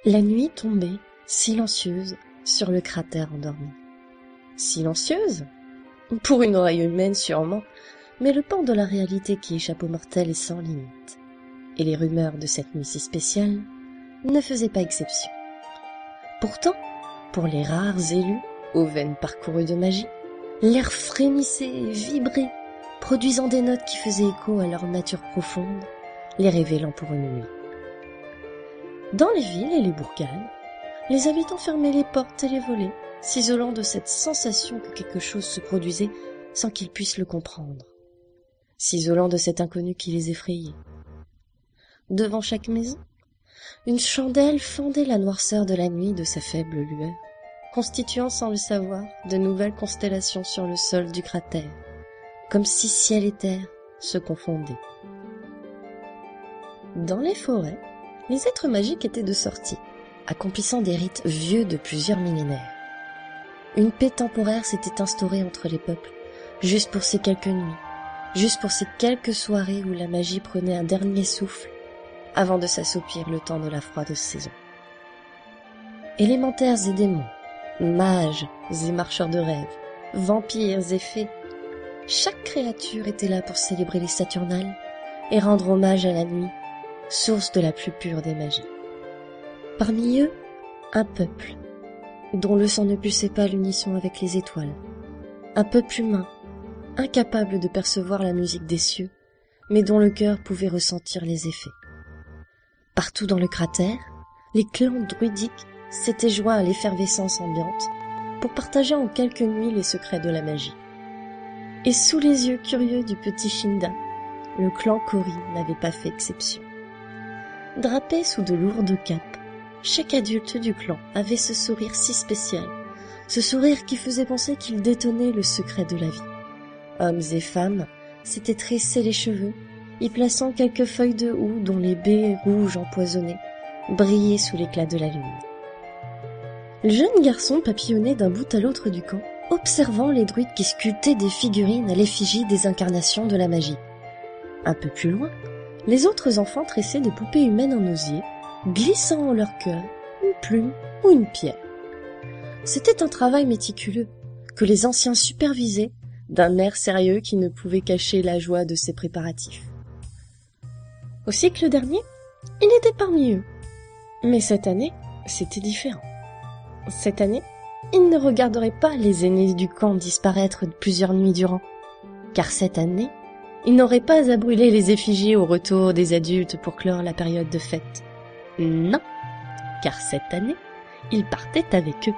La nuit tombait, silencieuse, sur le cratère endormi. Silencieuse? Pour une oreille humaine sûrement, mais le pan de la réalité qui échappe aux mortels est sans limite. Et les rumeurs de cette nuit si spéciale ne faisaient pas exception. Pourtant, pour les rares élus, aux veines parcourues de magie, l'air frémissait et vibrait, produisant des notes qui faisaient écho à leur nature profonde, les révélant pour une nuit. Dans les villes et les bourgades, les habitants fermaient les portes et les volets, s'isolant de cette sensation que quelque chose se produisait sans qu'ils puissent le comprendre, s'isolant de cet inconnu qui les effrayait. Devant chaque maison, une chandelle fendait la noirceur de la nuit de sa faible lueur, constituant sans le savoir de nouvelles constellations sur le sol du cratère, comme si ciel et terre se confondaient. Dans les forêts, les êtres magiques étaient de sortie, accomplissant des rites vieux de plusieurs millénaires. Une paix temporaire s'était instaurée entre les peuples, juste pour ces quelques nuits, juste pour ces quelques soirées où la magie prenait un dernier souffle, avant de s'assoupir le temps de la froide saison. Élémentaires et démons, mages et marcheurs de rêve, vampires et fées, chaque créature était là pour célébrer les Saturnales et rendre hommage à la nuit, source de la plus pure des magies. Parmi eux, un peuple, dont le sang ne pulsait pas à l'unisson avec les étoiles. Un peuple humain, incapable de percevoir la musique des cieux, mais dont le cœur pouvait ressentir les effets. Partout dans le cratère, les clans druidiques s'étaient joints à l'effervescence ambiante pour partager en quelques nuits les secrets de la magie. Et sous les yeux curieux du petit Shinda, le clan Kori n'avait pas fait exception. Drapé sous de lourdes capes, chaque adulte du clan avait ce sourire si spécial, ce sourire qui faisait penser qu'il détenait le secret de la vie. Hommes et femmes s'étaient tressés les cheveux, y plaçant quelques feuilles de houx dont les baies rouges empoisonnées brillaient sous l'éclat de la lune. Le jeune garçon papillonnait d'un bout à l'autre du camp, observant les druides qui sculptaient des figurines à l'effigie des incarnations de la magie. Un peu plus loin, les autres enfants tressaient des poupées humaines en osier, glissant en leur cœur une plume ou une pierre. C'était un travail méticuleux, que les anciens supervisaient d'un air sérieux qui ne pouvait cacher la joie de ces préparatifs. Au cycle dernier, il était parmi eux. Mais cette année, c'était différent. Cette année, il ne regarderait pas les aînés du camp disparaître plusieurs nuits durant. Car cette année, il n'aurait pas à brûler les effigies au retour des adultes pour clore la période de fête. Non, car cette année, il partait avec eux,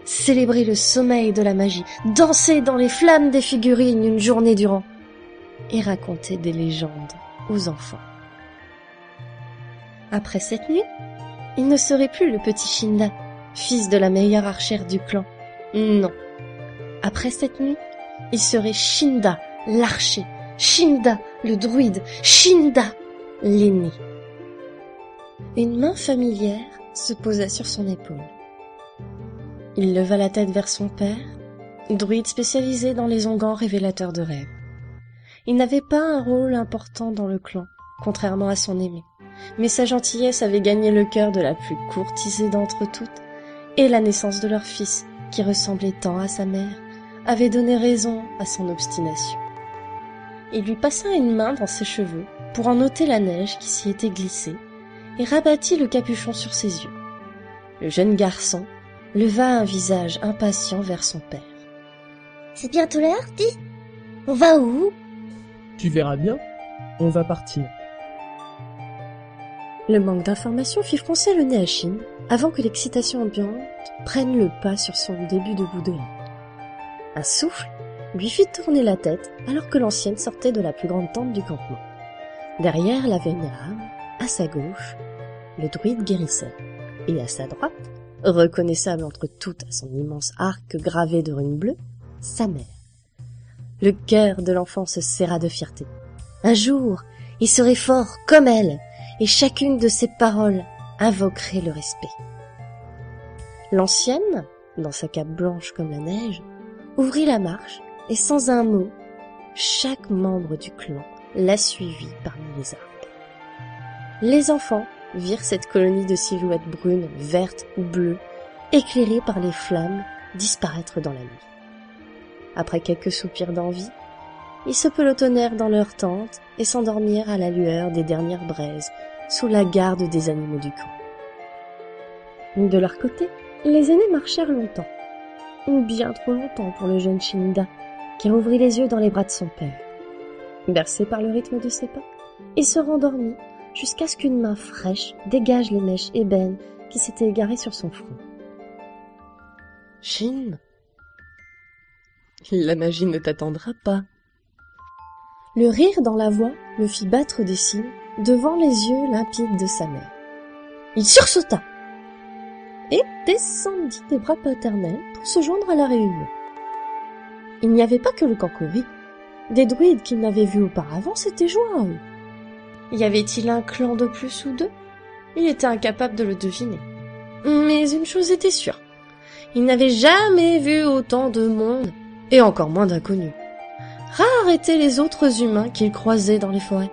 célébrer le sommeil de la magie, danser dans les flammes des figurines une journée durant, et raconter des légendes aux enfants. Après cette nuit, il ne serait plus le petit Shinda, fils de la meilleure archère du clan. Non. Après cette nuit, il serait Shinda, l'archer, Shinda, le druide, Shinda, l'aîné. Une main familière se posa sur son épaule. Il leva la tête vers son père, druide spécialisé dans les onguents révélateurs de rêves. Il n'avait pas un rôle important dans le clan, contrairement à son aîné, mais sa gentillesse avait gagné le cœur de la plus courtisée d'entre toutes, et la naissance de leur fils, qui ressemblait tant à sa mère, avait donné raison à son obstination. Il lui passa une main dans ses cheveux pour en ôter la neige qui s'y était glissée, et rabattit le capuchon sur ses yeux. Le jeune garçon leva un visage impatient vers son père. « C'est bientôt l'heure, dis ? On va où ? » ?»« Tu verras bien, on va partir. » Le manque d'informations fit froncer le nez à Shin avant que l'excitation ambiante prenne le pas sur son début de bouderie. Un souffle lui fit tourner la tête alors que l'ancienne sortait de la plus grande tente du campement. Derrière la vénérable, à sa gauche, le druide guérisseur, et à sa droite, reconnaissable entre toutes à son immense arc gravé de runes bleues, sa mère. Le cœur de l'enfant se serra de fierté. Un jour, il serait fort comme elle, et chacune de ses paroles invoquerait le respect. L'ancienne, dans sa cape blanche comme la neige, ouvrit la marche, et sans un mot, chaque membre du clan la suivit parmi les arbres. Les enfants virent cette colonie de silhouettes brunes, vertes ou bleues, éclairées par les flammes, disparaître dans la nuit. Après quelques soupirs d'envie, ils se pelotonnèrent dans leur tente et s'endormirent à la lueur des dernières braises, sous la garde des animaux du camp. De leur côté, les aînés marchèrent longtemps, bien trop longtemps pour le jeune Shinda, qui rouvrit les yeux dans les bras de son père. Bercé par le rythme de ses pas, il se rendormit jusqu'à ce qu'une main fraîche dégage les mèches ébènes qui s'étaient égarées sur son front. « Shin, la magie ne t'attendra pas. » Le rire dans la voix le fit battre des cils devant les yeux limpides de sa mère. Il sursauta et descendit des bras paternels pour se joindre à la réunion. Il n'y avait pas que le Kankori. Des druides qu'il n'avait vus auparavant s'étaient joints à eux. Y avait-il un clan de plus ou deux? Il était incapable de le deviner. Mais une chose était sûre. Il n'avait jamais vu autant de monde, et encore moins d'inconnus. Rares étaient les autres humains qu'il croisait dans les forêts.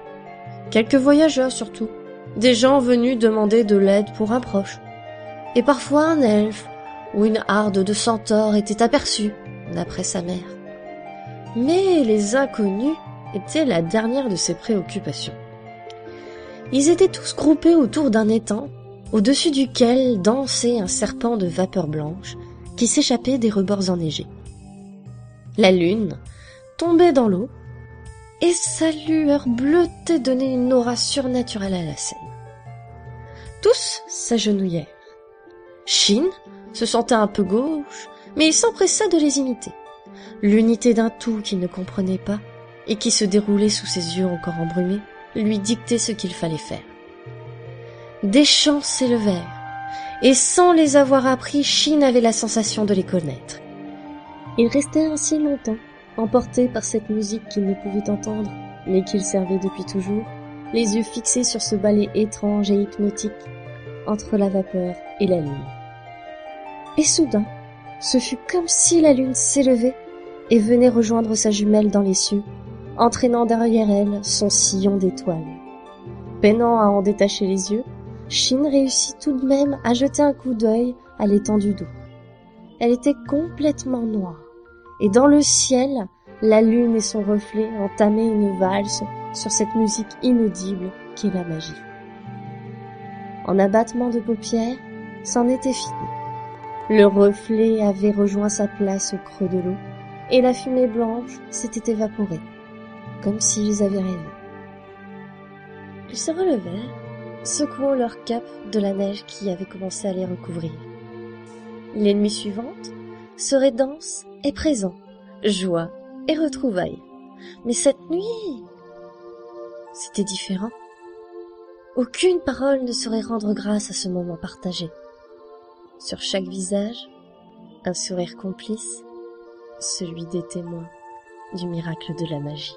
Quelques voyageurs surtout, des gens venus demander de l'aide pour un proche. Et parfois un elfe ou une harde de centaures était aperçu, d'après sa mère. Mais les inconnus étaient la dernière de ses préoccupations. Ils étaient tous groupés autour d'un étang, au-dessus duquel dansait un serpent de vapeur blanche qui s'échappait des rebords enneigés. La lune tombait dans l'eau, et sa lueur bleutée donnait une aura surnaturelle à la scène. Tous s'agenouillèrent. Shin se sentait un peu gauche, mais il s'empressa de les imiter. L'unité d'un tout qu'il ne comprenait pas, et qui se déroulait sous ses yeux encore embrumés, lui dictait ce qu'il fallait faire. Des chants s'élevèrent, et sans les avoir appris, Shin avait la sensation de les connaître. Il restait ainsi longtemps, emporté par cette musique qu'il ne pouvait entendre, mais qu'il servait depuis toujours, les yeux fixés sur ce ballet étrange et hypnotique, entre la vapeur et la lune. Et soudain, ce fut comme si la lune s'élevait et venait rejoindre sa jumelle dans les cieux, entraînant derrière elle son sillon d'étoiles. Peinant à en détacher les yeux, Shin réussit tout de même à jeter un coup d'œil à l'étendue d'eau. Elle était complètement noire, et dans le ciel, la lune et son reflet entamaient une valse sur cette musique inaudible qu'est la magie. En abattement de paupières, c'en était fini. Le reflet avait rejoint sa place au creux de l'eau, et la fumée blanche s'était évaporée, comme s'ils avaient rêvé. Ils se relevèrent, secouant leur cape de la neige qui avait commencé à les recouvrir. Les nuits suivantes seraient danse et présent, joie et retrouvailles. Mais cette nuit, c'était différent. Aucune parole ne saurait rendre grâce à ce moment partagé. Sur chaque visage, un sourire complice, celui des témoins du miracle de la magie.